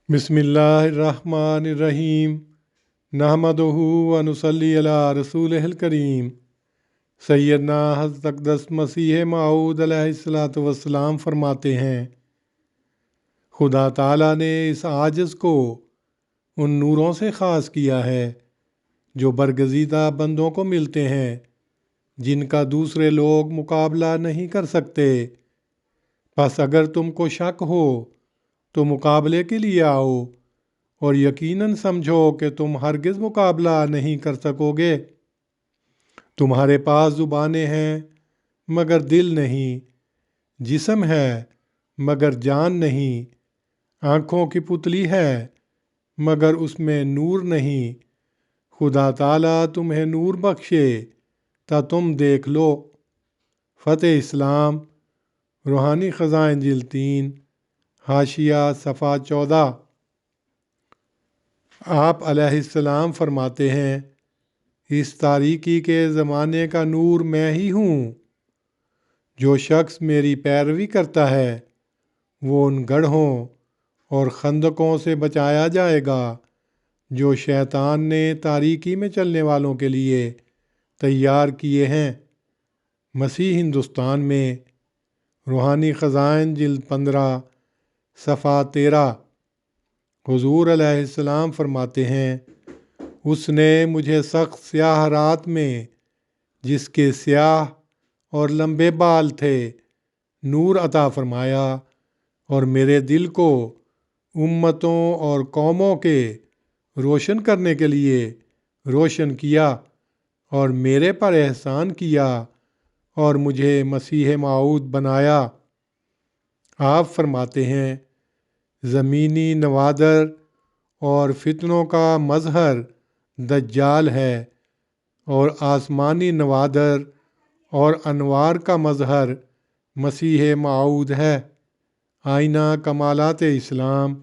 बिस्मिल्लाहिर्रहमानिर्रहीम नहमदुहु व नुसल्ली अला रसूलिहिल करीम। सैयदना हज़रत अक़दस मसीह मऊद अलैहिस्सलातु वस्सलाम फरमाते हैं, खुदा ताला ने इस आजिज़ को उन नूरों से ख़ास किया है जो बरगज़ीदा बंदों को मिलते हैं, जिनका दूसरे लोग मुकाबला नहीं कर सकते। बस अगर तुमको शक हो तो मुकाबले के लिए आओ और यकीनन समझो कि तुम हरगिज़ मुकाबला नहीं कर सकोगे। तुम्हारे पास ज़ुबानें हैं मगर दिल नहीं, जिस्म है मगर जान नहीं, आँखों की पुतली है मगर उसमें नूर नहीं। खुदा ताला तुम्हें नूर बख्शे ता तुम देख लो। फ़तेह इस्लाम रूहानी ख़ज़ाइन जिल्द 3 हाशिया सफ़ा 14। आप अलैहिस्सलाम फरमाते हैं, इस तारीकी के ज़माने का नूर मैं ही हूँ। जो शख्स मेरी पैरवी करता है वो उन गड्ढों और खंदकों से बचाया जाएगा जो शैतान ने तारीकी में चलने वालों के लिए तैयार किए हैं। मसीह हिंदुस्तान में रूहानी ख़ज़ाइन जिल्द 15 सफ़ा 13। हुज़ूर अलैहिस्सलाम फरमाते हैं, उसने मुझे सख्त स्याह रात में, जिसके स्याह और लंबे बाल थे, नूर अता फरमाया और मेरे दिल को उम्मतों और कौमों के रोशन करने के लिए रोशन किया और मेरे पर एहसान किया और मुझे मसीह मऊद बनाया। आप फरमाते हैं, ज़मीनी नवादर और फितनों का मज़हर दज्जाल है और आसमानी नवादर और अनवार का मज़हर मसीह मऊद है। आईना कमालात इस्लाम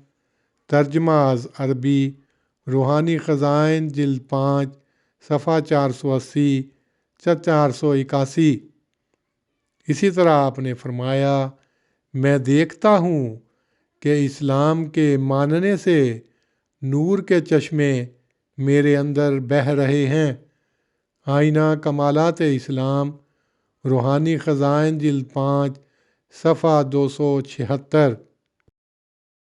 तर्जमा अरबी रूहानी ख़ज़ाइन जिल्द 5 सफ़ा 480 481। इसी तरह आपने फरमाया, मैं देखता हूँ कि इस्लाम के मानने से नूर के चश्मे मेरे अंदर बह रहे हैं। आईना कमालात इस्लाम रूहानी ख़ज़ाइन जिल्द 5 सफ़ा 276।